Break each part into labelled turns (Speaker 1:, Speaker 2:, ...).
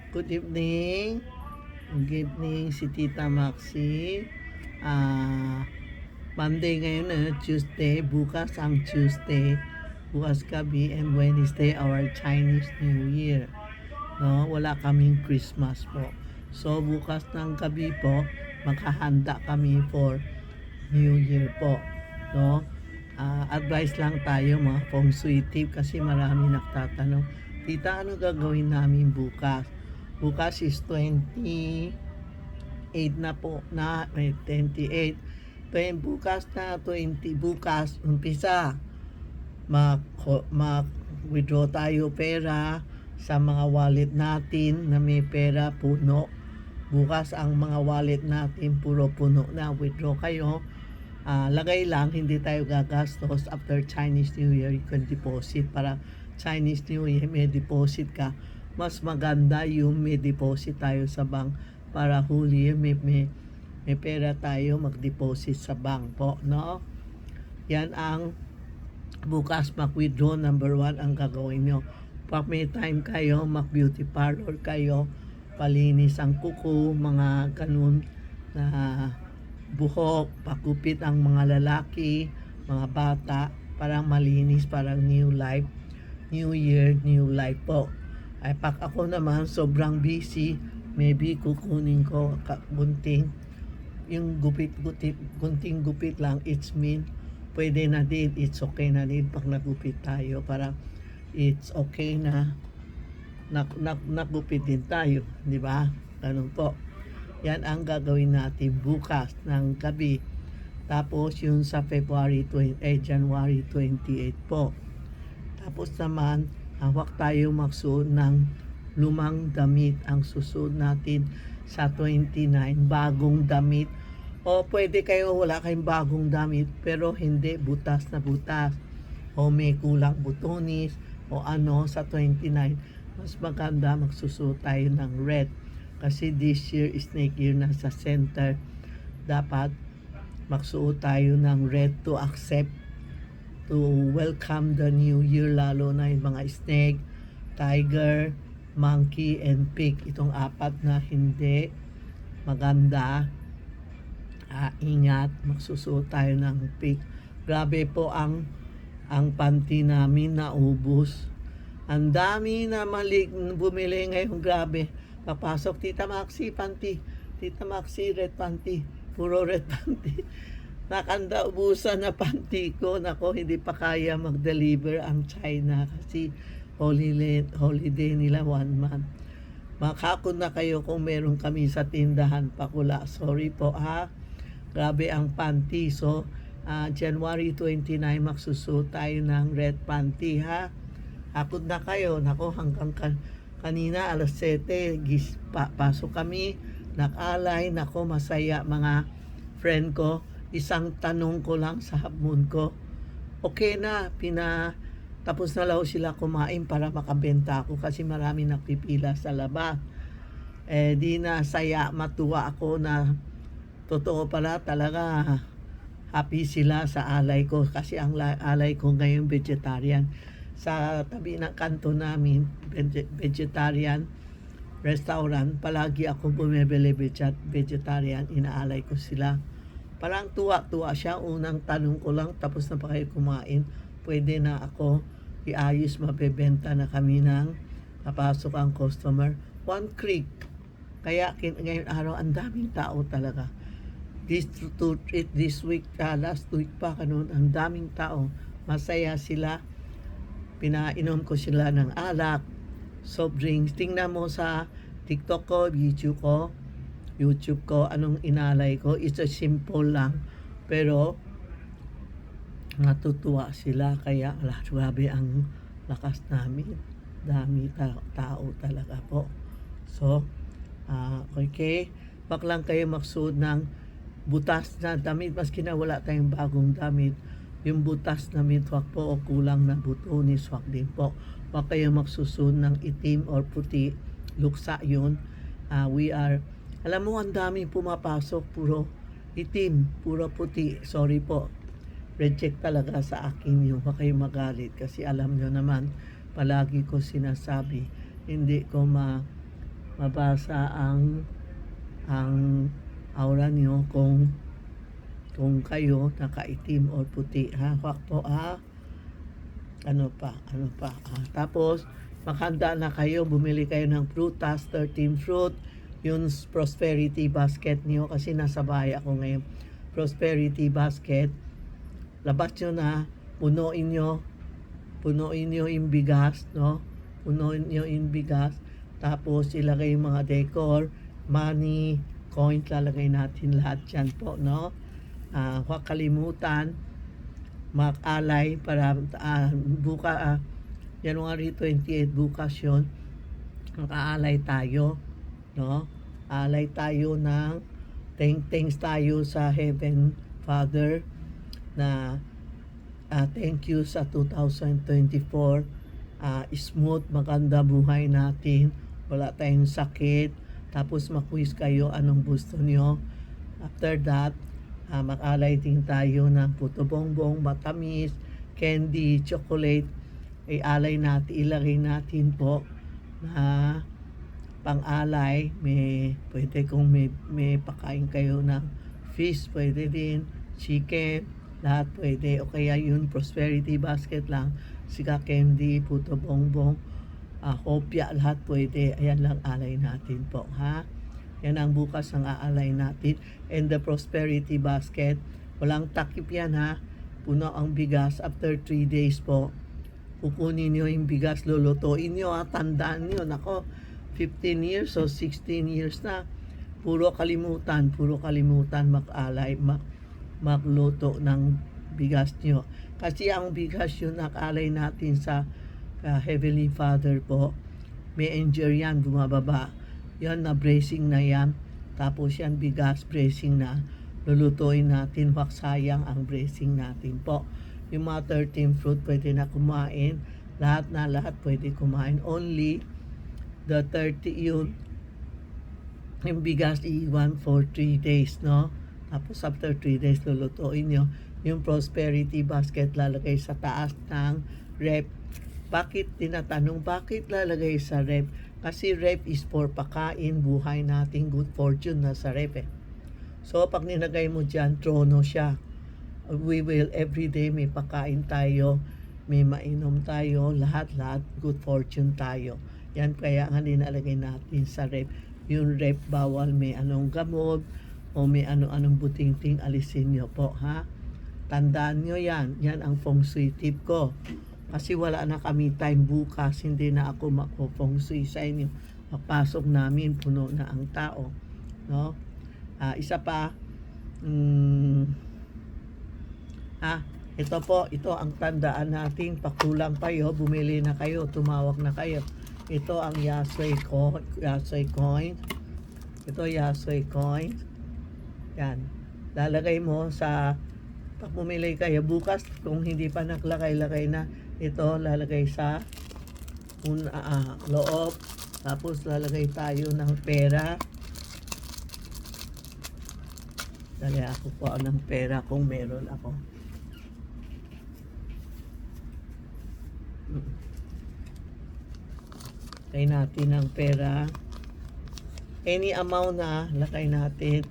Speaker 1: Good evening. Good evening si Tita Maxi. Monday ngayon, Tuesday. Bukas ang Tuesday. Bukas gabi and Wednesday our Chinese New Year. No, wala kaming Christmas po. So bukas ng gabi po, maghahanda kami for New Year po. No? Advice lang tayo mga feng shui tip kasi marami nagtatanong. Tita, ano gagawin namin bukas? Bukas is 28 na po na 28. Bukas na 20 bukas umpisa mag-withdraw tayo pera sa mga wallet natin na may pera puno. Bukas ang mga wallet natin puro puno na. Withdraw kayo. Lagay lang, hindi tayo gagastos. After Chinese New Year, you can deposit. Para Chinese New Year, may deposit ka. Mas maganda yung may deposit tayo sa bank para huli may pera tayo mag-deposit sa bank po, no? Yan ang bukas mag-withdraw. Number 1 ang gagawin nyo. Pag may time kayo, mag-beauty parlor kayo, palinis ang kuko, mga ganun na buhok, pakupit ang mga lalaki, mga bata, parang malinis, parang new life, new year, new life po. Ay pag ako naman sobrang busy, maybe kukunin ko gunting, yung gunting gupit lang, it's mean, pwede na din, it's okay na din pag nagupit tayo, para it's okay na nagupit din tayo, di ba? Ganun po. Yan ang gagawin natin bukas ng gabi. Tapos yung sa January 28 po. Tapos naman, hawak tayo magsuot ng lumang damit. Ang susuot natin sa 29, bagong damit. O pwede kayo wala kayong bagong damit, pero hindi butas na butas. O may kulang butonis, o ano sa 29. Mas maganda magsusuot tayo ng red. Kasi this year, snake year na sa center. Dapat magsuot tayo ng red to accept, to welcome the new year, lalo na yung mga snake, tiger, monkey, and pig. Itong apat na hindi maganda. Ingat, magsusuot tayo ng pig. Grabe po ang panty namin naubos. Ang dami na bumili ngayon, grabe. Papasok, Tita Maxi, panty. Tita Maxi, red panty. Puro red panty. Nakanda ubusan na panty ko. Nako, hindi pa kaya mag-deliver ang China kasi holiday nila 1 month. Makakon na kayo kung meron kami sa tindahan pakula. Sorry po ha. Grabe ang panty. So, January 29, magsusuot tayo ng red panty ha. Hakot na kayo. Nako, hanggang kanina alas 7, pasok kami, nakalay, nako masaya mga friend ko. Isang tanong ko lang sa hapon ko, okay na, tapos na lang sila kumain para makabenta ako kasi marami nakpipila sa labas. Di na saya, matuwa ako na totoo pala talaga happy sila sa alay ko kasi ang alay ko ngayon vegetarian. Sa tabi ng kanto namin, vegetarian restaurant, palagi ako bumibili vegetarian, inaalay ko sila. Parang tuwa-tuwa siya. Unang tanong ko lang, tapos na pa kayo kumain, pwede na ako iayos, mabebenta na kami ng papasok ang customer. One click. Kaya ngayon araw, ang daming tao talaga. This week, last week pa, ang daming tao. Masaya sila. Pinainom ko sila ng alak, soft drinks. Tingnan mo sa TikTok ko, YouTube ko, anong inalay ko. It's a simple lang. Pero, natutuwa sila. Kaya, grabe ang lakas namin. Dami tao talaga po. So, okay. Wag lang kayo magsuot ng butas na damit. Maski na wala tayong bagong damit. Yung butas na mitwak po o kulang na butonis, wag din po. Wag kayo magsusuot ng itim or puti. Luksa yun. Alam mo, ang dami pumapasok, puro itim, puro puti. Sorry po. Reject talaga sa akin yung wag kayo magalit. Kasi alam nyo naman, palagi ko sinasabi, hindi ko mabasa ang aura niyo kung kayo nakaitim o puti, ha? Wag po, ha? Ano pa? Tapos, maghanda na kayo, bumili kayo ng prutas, 13 fruit, yung prosperity basket niyo kasi nasa bahay ako ngayon. Prosperity basket, labas nyo na, punuin nyo yung bigas, no? Punuin nyo yung bigas, tapos ilagay yung mga decor, money, coins, lalagay natin lahat yan po, no? Huwag kalimutan, mag-alay para January 28 bukas yun, mag-aalay tayo, no? Alay tayo ng thanks tayo sa Heaven Father na thank you sa 2024, smooth, maganda buhay natin, wala tayong sakit, tapos makuis kayo anong gusto nyo. After that, mag-alay din tayo ng puto bongbong, matamis, candy, chocolate, ilagay natin po na pang-alay. Pwede kung may pakain kayo ng fish, pwede din, chicken, lahat pwede, o kaya yun prosperity basket lang, sika candy, puto bongbong, kopya, lahat pwede. Ayan lang alay natin po, ha? Yan ang bukas ang aalay natin. And the prosperity basket, walang takip yan, ha? Puno ang bigas. After 3 days po, kukunin nyo yung bigas, lulutuin nyo, ha? Tandaan nyo, nako, 15 years o 16 years na, puro kalimutan mag-alay, magluto ng bigas nyo. Kasi ang bigas yung nakalay natin sa Heavenly Father po, may angel yan, bumababa. Yan na bracing na yan. Tapos yan bigas, bracing na. Lulutuin natin, wag sayang ang bracing natin po. Yung mga 13 fruit pwede na kumain. Lahat pwede kumain. Only the 30 yung bigas iiwan for 3 days, no? Tapos after 3 days, lulutuin nyo. Yung prosperity basket lalagay sa taas ng rep. Bakit lalagay sa rep? Kasi rep is for pakain, buhay natin, good fortune na sa rep, eh. So pag nilagay mo dyan, trono siya. We will everyday may pakain tayo, may mainom tayo, lahat good fortune tayo. Yan kaya nga nilalagay natin sa rep. Yung rep bawal may anong gamot o may anong buting-ting, alisin nyo po, ha? Tandaan nyo yan. Yan ang feng shui tip ko. Kasi wala na kami time bukas, hindi na ako mako-feng shui sa inyo. Papasok namin, puno na ang tao, no? Isa pa, ito ang tandaan natin. Pakulang kayo, bumili na kayo, tumawag na kayo. Ito ang Yasui coin. Ito Yasui coin. Yan. Lalagay mo sa, pag bumili kayo bukas, kung hindi pa naglagay na, ito lalagay sa loob. Tapos lalagay tayo ng pera. Dali ako po ng pera kung meron ako. Lagay natin ng pera. Any amount na, lagay natin.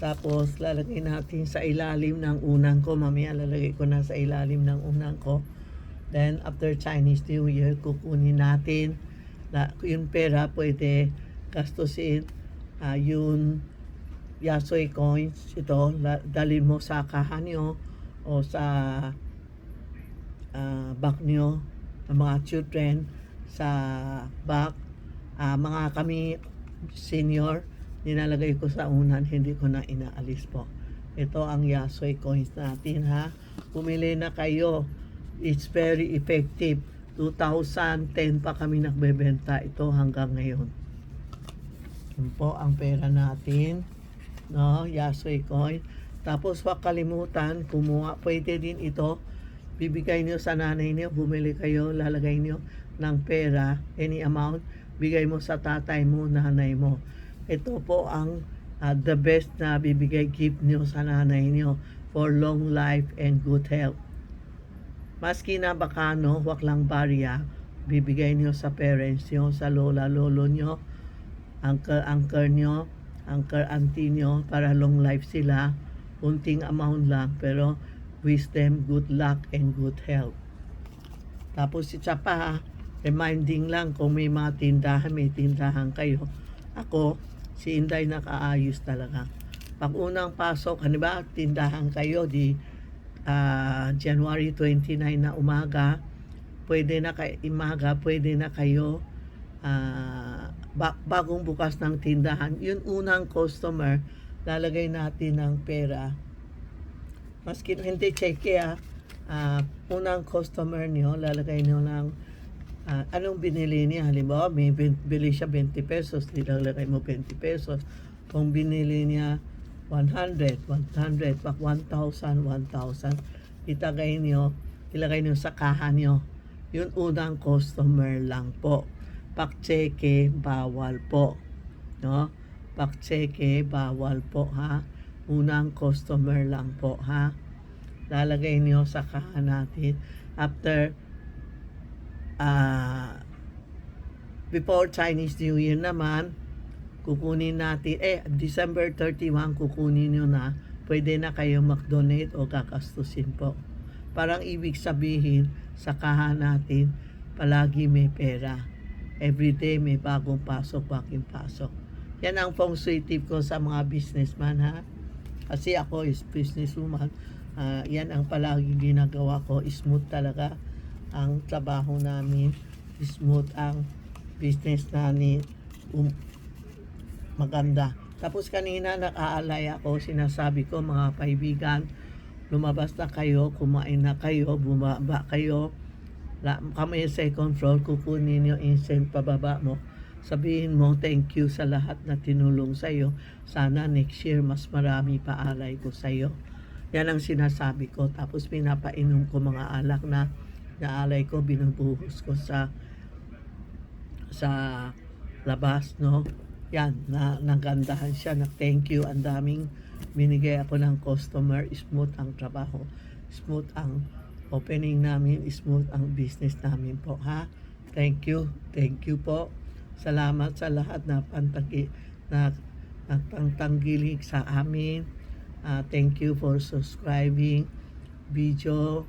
Speaker 1: Tapos lalagay natin sa ilalim ng unang ko. Mamaya lalagay ko na sa ilalim ng unang ko. Then after Chinese New Year, kukunin natin yung pera, pwede gastusin yung Yasui coins. Ito, dalhin mo sa kahan nyo o sa bag nyo ng mga children, sa bag. Mga kami senior, nilalagay ko sa unan, hindi ko na inaalis po. Ito ang Yasui coins natin, ha? Pumili na kayo. It's very effective. 2010 pa kami nagbebenta ito hanggang ngayon. Yun po ang pera natin, no? Yasui coin. Tapos wag kalimutan, kumuha, pwede din ito, bibigay niyo sa nanay niyo, bumili kayo, lalagay niyo ng pera, any amount, bigay mo sa tatay mo, nanay mo. Ito po ang the best na bibigay gift niyo sa nanay niyo for long life and good health. Maski na bakano, wag lang barya, bibigay niyo sa parents niyo, sa lola, lolo niyo, Anchor nyo, anchor auntie nyo para long life sila. Unting amount lang pero wish them good luck and good health. Tapos isa pa, reminding lang kung may mga tindahan, may tindahan kayo. Ako, si Inday nakaayos talaga. Pag unang pasok, ano ba, tindahan kayo di January 29 na umaga, pwede na kayo bagong bukas ng tindahan. Yung unang customer, lalagay natin ng pera. Maski hindi cheque unang customer niyo, lalagay niyo ng anong binili niya. Halimbawa, may bili siya 20 pesos, nilalagay mo 20 pesos. Kung binili niya 100, pag 1,000, ilagay niyo sa kaha niyo. Yun unang customer lang po. Pag cheque, bawal po. No? Pag cheque, bawal po ha. Unang customer lang po ha. Lalagay niyo sa kaha natin. After before Chinese New Year naman, kukunin natin, December 31, kukunin nyo na, pwede na kayo mag-donate o kakastusin po. Parang ibig sabihin, sa kaha natin, palagi may pera. Everyday may bagong bagong pasok. Yan ang feng shui tip ko sa mga businessman ha. Kasi ako is businesswoman. Yan ang palagi ginagawa ko. Smooth talaga ang trabaho namin. Smooth ang business namin. Maganda. Tapos kanina nakaalay ako, sinasabi ko mga kaibigan, lumabas na kayo, kumain na kayo, bumaba kayo, kami second floor, kukunin yung instant pababa mo. Sabihin mo, thank you sa lahat na tinulong sa'yo. Sana next year, mas marami pa alay ko sa'yo. Yan ang sinasabi ko. Tapos pinapainom ko mga alak na alay ko, binubuhos ko sa labas, no? Yan, nagandahan siya, thank you, ang daming binigay ako ng customer, smooth ang trabaho, smooth ang opening namin, smooth ang business namin po ha. Thank you po. Salamat sa lahat na pantanggilig sa amin. Thank you for subscribing video,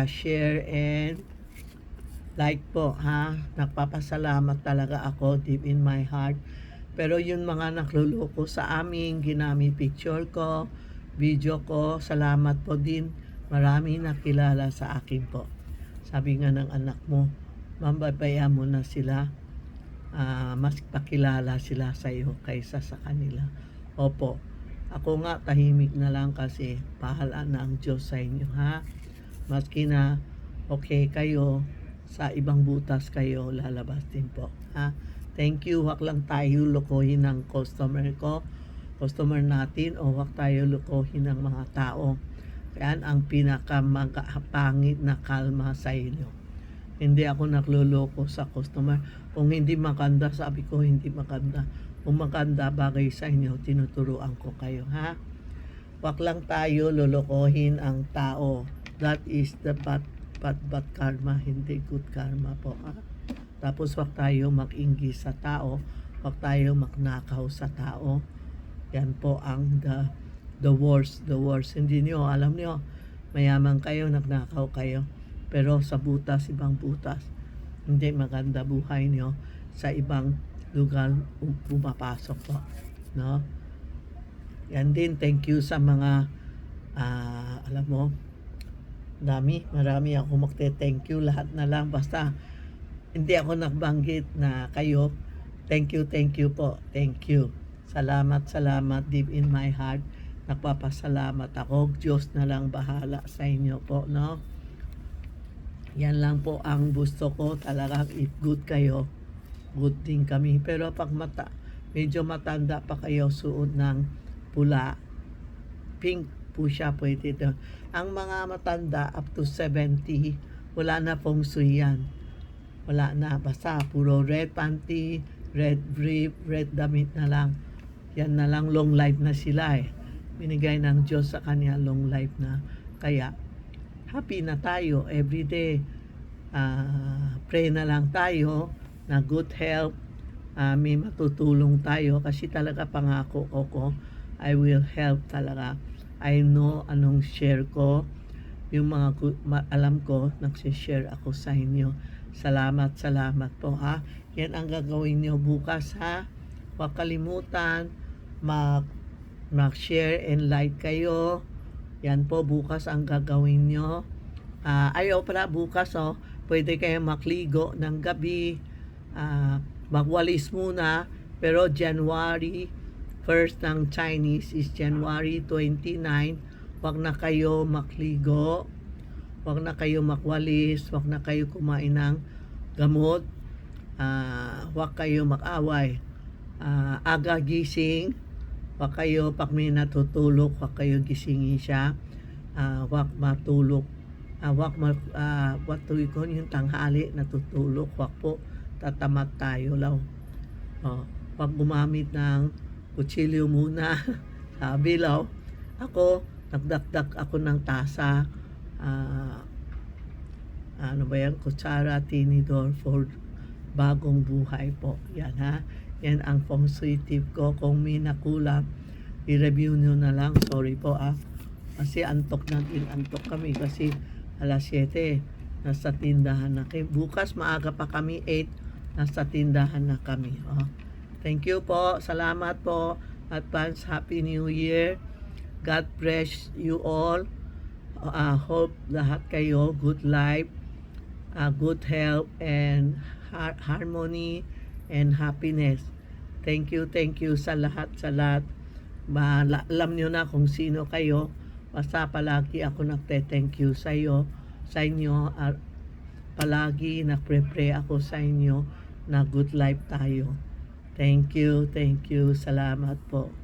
Speaker 1: share and like po ha. Nagpapasalamat talaga ako deep in my heart. Pero yung mga nagluloko sa amin, ginamit picture ko, video ko, salamat po din. Marami nakilala sa akin po. Sabi nga ng anak mo, mambabaya mo na sila, mas pakilala sila sa iyo kaysa sa kanila. Opo, ako nga tahimik na lang kasi bahala na ang Diyos sa inyo ha. Maski na okay kayo, sa ibang butas kayo lalabas din po ha. Thank you. Huwag lang tayo lokohin ng customer natin, o huwag tayo lokohin ng mga tao. Yan ang pinakamagpangit na kalma sa inyo. Hindi ako nagluloko sa customer. Kung hindi maganda, sabi ko hindi maganda. Kung maganda bagay sa inyo, tinuturuan ko kayo ha. Huwag lang tayo lolokohin ang tao. That is the bad karma, hindi good karma po ha. Tapos wag tayo mag-inggi sa tao, wag tayo magnakaw sa tao. Yan po ang the worst. Hindi niyo alam niyo, mayaman kayo, nagnakaw kayo, pero sa butas, ibang butas, hindi maganda buhay niyo, sa ibang lugar pumapasok po, no? Yan din, thank you sa mga alam mo, marami ako magte-thank you, lahat na lang, basta hindi ako nagbanggit na kayo. Thank you po, thank you. Salamat deep in my heart. Nagpapasalamat ako. Diyos na lang bahala sa inyo po, no? Yan lang po ang gusto ko, talagang if good kayo, good din kami. Pero pag medyo matanda pa kayo, suot ng pula, pink po siya, pwede doon. Ang mga matanda up to 70, wala na feng shui yan. Wala na, basta puro red panty, red brief, red damit na lang. Yan na lang, long life na sila eh. Binigay ng Diyos sa kanya long life na. Kaya happy na tayo everyday. Pray na lang tayo na good health, may matutulong tayo kasi talaga pangako ko I will help talaga. I know anong share ko, yung mga alam ko, nagsishare ako sa inyo. Salamat po ha. Yan ang gagawin nyo bukas ha. Huwag kalimutan mag-share and like kayo. Yan po bukas ang gagawin nyo. Ayaw pala bukas pwede kayo makligo ng gabi. Magwalis muna, pero January 1st ng Chinese is January 29. Wag na kayo makligo, wag na kayo makwalis, wag na kayo kumain ng gamot, wag kayo mag-away, aga gising, wag kayo pag may natutulog, wag kayo gisingin siya, wag matulog, what do you call yung tanghali natutulog, wag po, tatamat tayo law. Pag gumamit ng kutsilyo muna, sabi law, ako, nagdakdak ako ng tasa, ano ba yan, kutsara, tinidor for bagong buhay po. Yan ha, yan ang feng shui tip ko. Kung may nakulang, i-review nyo na lang, sorry po kasi antok kami kasi alas 7, nasa tindahan na kayo. Bukas maaga pa kami, 8, nasa tindahan na kami. Thank you po. Salamat po. Advance Happy New Year. God bless you all. Hope lahat kayo good life, good health, and harmony and happiness. Thank you sa lahat. Alam nyo na kung sino kayo. Basta palagi ako nagte-thank you sa inyo. Palagi nagpre-pray ako sa inyo na good life tayo. Thank you. Salamat po.